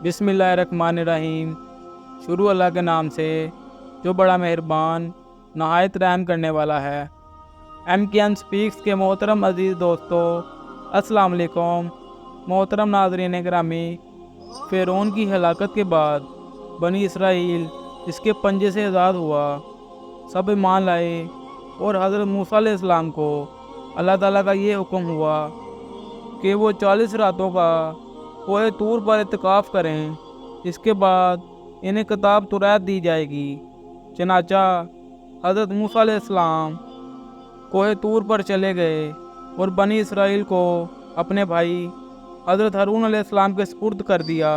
बिस्मिल्लाहिर्रहमानिर्रहीम। शुरू अल्लाह के नाम से जो बड़ा मेहरबान नहायत रहम करने वाला है। MKN स्पीक्स के मोहतरम अज़ीज़ दोस्तों, अस्सलाम वालेकुम। मोहतरम नाज़रीन गिरामी, फ़िरौन की हलाकत के बाद बनी इसराइल इसके पंजे से आज़ाद हुआ। सब ईमान लाए और हज़रत मूसा अलैहिस्सलाम को अल्लाह ताला का ये हुक्म हुआ कि वो 40 रातों का कोहे तूर पर इत्तिकाफ़ करें। इसके बाद इन्हें किताब तुरैत दी जाएगी। चनाचा हज़रत मूसा अलैहिस्सलाम कोहे तूर पर चले गए और बनी इसराइल को अपने भाई हज़रत हारून अलैहिस्सलाम के सुपुर्द कर दिया।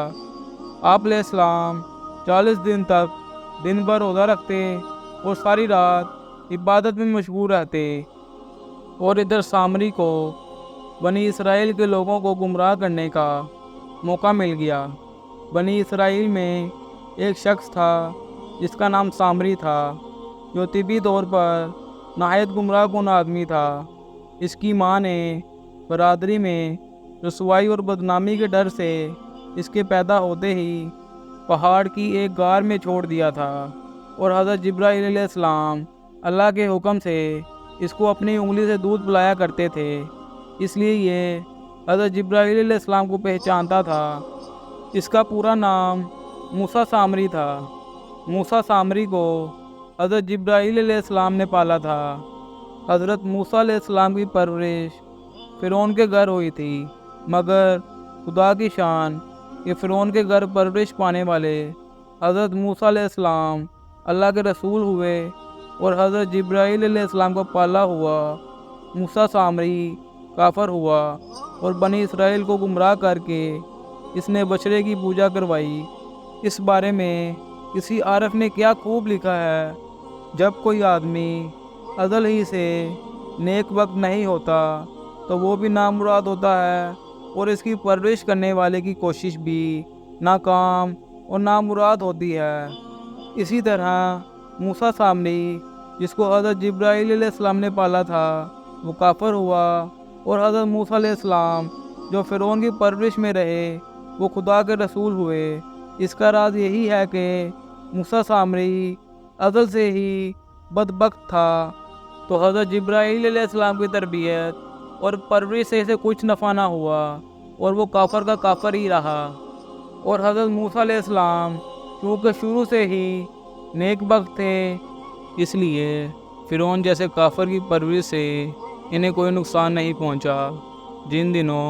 आप अलैहिस्सलाम 40 दिन तक दिन भर रोज़ा रखते और सारी रात इबादत में मशगूल रहते। और इधर सामरी को बनी इसराइल के लोगों को गुमराह करने का मौका मिल गया। बनी इसराइल में एक शख्स था जिसका नाम सामरी था, जो तिबी तौर पर नहायत गुमराह कुन आदमी था। इसकी माँ ने बरादरी में रसवाई और बदनामी के डर से इसके पैदा होते ही पहाड़ की एक गार में छोड़ दिया था। और हज़रत जिब्राईल अलैहिस्सलाम अल्लाह के हुक्म से इसको अपनी उंगली से दूध पिलाया करते थे, इसलिए ये हज़रत जिब्राईल अलैहिस्सलाम को पहचानता था। इसका पूरा नाम मूसा सामरी था। मूसा सामरी को हज़रत जिब्राईल अलैहिस्सलाम ने पाला था। हज़रत मूसा अलैहिस्सलाम की परवरिश फ़िरौन के घर हुई थी, मगर खुदा की शान कि फ़िरौन के घर परवरिश पाने वाले हज़रत मूसा अलैहिस्सलाम अल्लाह के रसूल हुए और हज़रत जिब्राईल अलैहिस्सलाम को पाला हुआ मूसा सामरी काफर हुआ और बनी इसराइल को गुमराह करके इसने बछड़े की पूजा करवाई। इस बारे में किसी आरफ ने क्या खूब लिखा है, जब कोई आदमी अज़ल ही से नेक वक्त नहीं होता तो वो भी नामुराद होता है और इसकी परवरिश करने वाले की कोशिश भी नाकाम और नामुराद होती है। इसी तरह मूसा सामरी जिसको हज़रत जिब्राईल अलैहिस्सलाम ने पाला था वो काफर हुआ और हज़रत मूसा अलैहिस्सलाम जो फ़िरौन की परवरिश में रहे वो खुदा के रसूल हुए। इसका राज यही है कि मूसा सामरी अज़ल से ही बदबख्त था, तो हज़रत जिब्राईल अलैहिस्सलाम की तरबियत और परवरिश से इसे कुछ नफ़ा ना हुआ और वो काफर का काफर ही रहा। और हज़रत मूसा अलैहिस्सलाम क्योंकि शुरू से ही नेक बख्त थे, इसलिए फ़िरौन जैसे काफर की परवरिश से इन्हें कोई नुकसान नहीं पहुंचा। जिन दिनों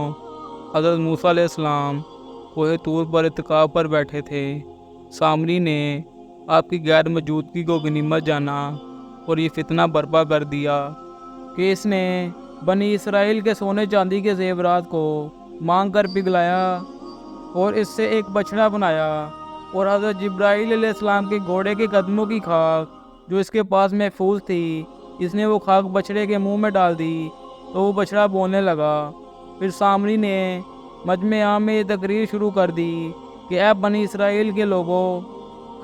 हज़रत मूसा अलैहिस्सलाम कोहे तूर पर इत्तिकाफ़ पर बैठे थे, सामरी ने आपकी गैर मौजूदगी को गनीमत जाना और ये फितना बर्पा कर दिया कि इसने बनी इसराइल के सोने चांदी के ज़ेवरात को मांग कर पिघलाया और इससे एक बछड़ा बनाया। और हज़रत जिब्राईल अलैहिस्सलाम के घोड़े के कदमों की खाक जो इसके पास महफूज थी, इसने वो खाक बछड़े के मुंह में डाल दी तो वो बछड़ा बोलने लगा। फिर सामरी ने मजमे आम में ये तकरीर शुरू कर दी कि ऐ बनी इसराइल के लोगों,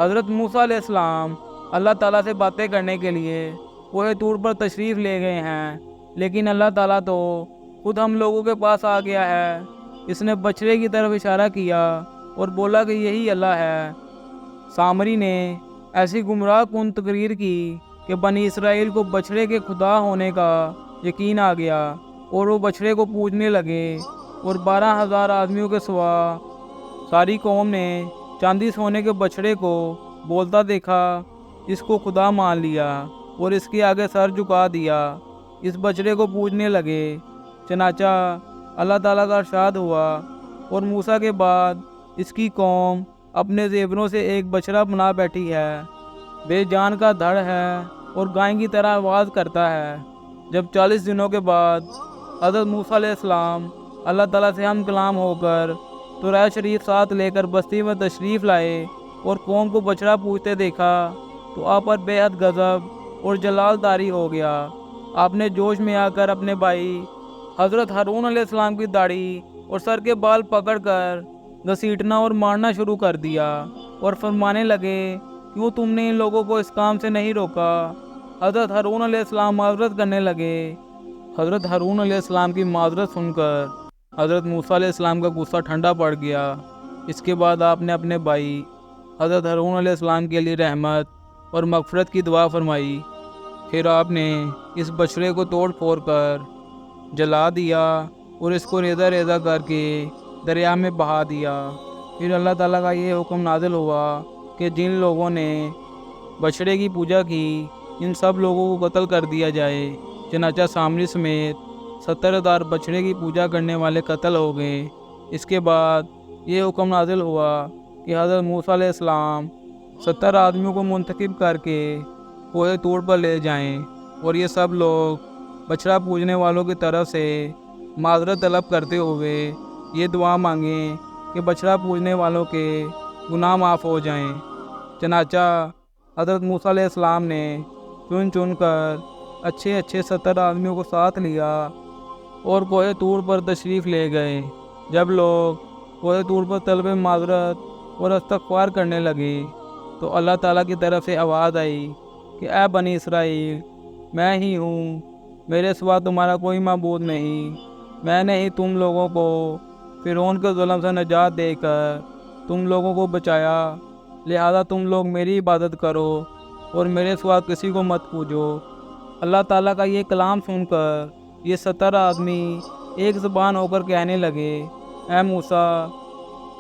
हज़रत मूसा अलैहिस्सलाम अल्लाह ताला से बातें करने के लिए कोहे तूर पर तशरीफ़ ले गए हैं, लेकिन अल्लाह ताला तो खुद हम लोगों के पास आ गया है। इसने बछड़े की तरफ इशारा किया और बोला कि यही अल्लाह है। सामरी ने ऐसी गुमराह कुन तकरीर की कि बनी इसराइल को बछड़े के खुदा होने का यकीन आ गया और वो बछड़े को पूजने लगे। और 12,000 आदमियों के सिवा सारी कौम ने चांदी सोने के बछड़े को बोलता देखा, इसको खुदा मान लिया और इसके आगे सर झुका दिया। इस बछड़े को पूजने लगे। चनाचा अल्लाह ताला का इरशाद हुआ और मूसा के बाद इसकी कौम अपने ज़ेवरों से एक बछड़ा बना बैठी है, बेजान का धड़ है और गाय की तरह आवाज़ करता है। जब 40 दिनों के बाद हज़रत मूसा अलैहिस्सलाम अल्लाह ताला से हम कलाम होकर तुरैत शरीफ साथ लेकर बस्ती में तशरीफ़ लाए और कौम को बछड़ा पूजते देखा तो आप पर बेहद गज़ब और जलाल तारी हो गया। आपने जोश में आकर अपने भाई हज़रत हारून अलैहिस्सलाम की दाढ़ी और सर के बाल पकड़कर घसीटना और मारना शुरू कर दिया और फरमाने लगे, क्यों तुमने इन लोगों को इस काम से नहीं रोका। हज़रत हारून अलैहिस्सलाम माजरत करने लगे। हज़रत हारून अलैहिस्सलाम की माजरत सुनकर हज़रत मूसा अलैहिस्सलाम का गुस्सा ठंडा पड़ गया اس کے بعد آپ نے اپنے بھائی حضرت ہارون علیہ السلام کے لیے رحمت اور مغفرت کی دعا فرمائی۔ پھر آپ نے اس بچڑے کو توڑ پھوڑ کر جلا دیا اور اس کو ریزہ ریزہ کر کے دریا میں بہا دیا۔ پھر اللہ تعالیٰ کا یہ حکم نازل ہوا کہ جن لوگوں نے بچڑے کی پوجا کی ان سب لوگوں کو قتل کر دیا جائے۔ چنانچہ سامری سمیت 70,000 بچڑے کی پوجا کرنے والے قتل ہو گئے۔ اس کے بعد یہ حکم نازل ہوا کہ حضرت موسیٰ علیہ السلام 70 آدمیوں کو منتخب کر کے کوہ طور پر لے جائیں اور یہ سب لوگ بچڑا پوجنے والوں کی طرف سے معذرت طلب کرتے ہوئے یہ دعا مانگیں کہ بچڑا پوجنے والوں کے گناہ معاف ہو جائیں۔ چنانچہ حضرت موسیٰ علیہ السلام نے چن چن کر اچھے 70 آدمیوں کو ساتھ لیا اور کوہ طور پر تشریف لے گئے۔ جب لوگ کوہ طور پر طلب معذرت اور استغفار کرنے لگے تو اللہ تعالیٰ کی طرف سے آواز آئی کہ اے بنی اسرائیل، میں ہی ہوں، میرے سوا تمہارا کوئی معبود نہیں۔ میں نے ہی تم لوگوں کو فرعون کے ظلم سے نجات دے کر تم لوگوں کو بچایا، لہذا تم لوگ میری عبادت کرو اور میرے سوا کسی کو مت پوجو۔ اللہ تعالیٰ کا یہ کلام سن کر یہ 70 آدمی ایک زبان ہو کر کہنے لگے، اے موسیٰ،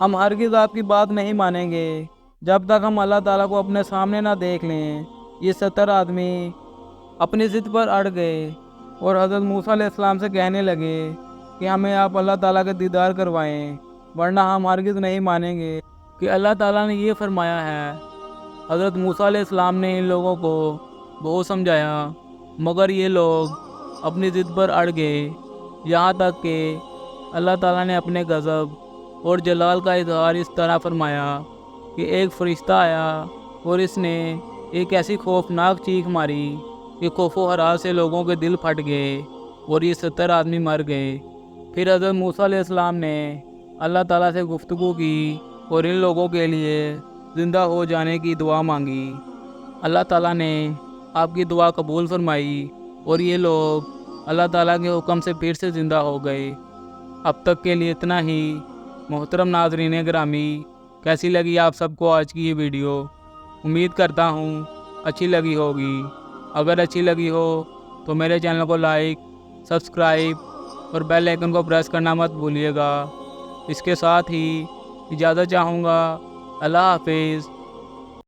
ہم ہرگز آپ کی بات نہیں مانیں گے جب تک ہم اللہ تعالیٰ کو اپنے سامنے نہ دیکھ لیں۔ یہ 70 آدمی اپنی ضد پر اڑ گئے اور حضرت موسیٰ علیہ السلام سے کہنے لگے کہ ہمیں آپ اللہ تعالیٰ کے دیدار کروائیں، ورنہ ہم ہرگز نہیں مانیں گے کہ اللہ تعالیٰ نے یہ فرمایا ہے۔ حضرت موسیٰ علیہ السلام نے ان لوگوں کو بہت سمجھایا مگر یہ لوگ اپنی ضد پر اڑ گئے، یہاں تک کہ اللہ تعالیٰ نے اپنے غضب اور جلال کا اظہار اس طرح فرمایا کہ ایک فرشتہ آیا اور اس نے ایک ایسی خوفناک چیخ ماری کہ خوف و ہراس سے لوگوں کے دل پھٹ گئے اور یہ 70 آدمی مر گئے۔ پھر حضرت موسیٰ علیہ السلام نے اللہ تعالیٰ سے گفتگو کی اور ان لوگوں کے لیے زندہ ہو جانے کی دعا مانگی۔ اللہ تعالیٰ نے آپ کی دعا قبول فرمائی اور یہ لوگ اللہ تعالیٰ کے حکم سے پھر سے زندہ ہو گئے۔ اب تک کے لیے اتنا ہی۔ محترم ناظرین گرامی، کیسی لگی آپ سب کو آج کی یہ ویڈیو؟ امید کرتا ہوں اچھی لگی ہوگی۔ اگر اچھی لگی ہو تو میرے چینل کو لائک، سبسکرائب اور بیل آئیکن کو پریس کرنا مت بھولیے گا۔ اس کے ساتھ ہی اجازت چاہوں گا۔ اللہ حافظ۔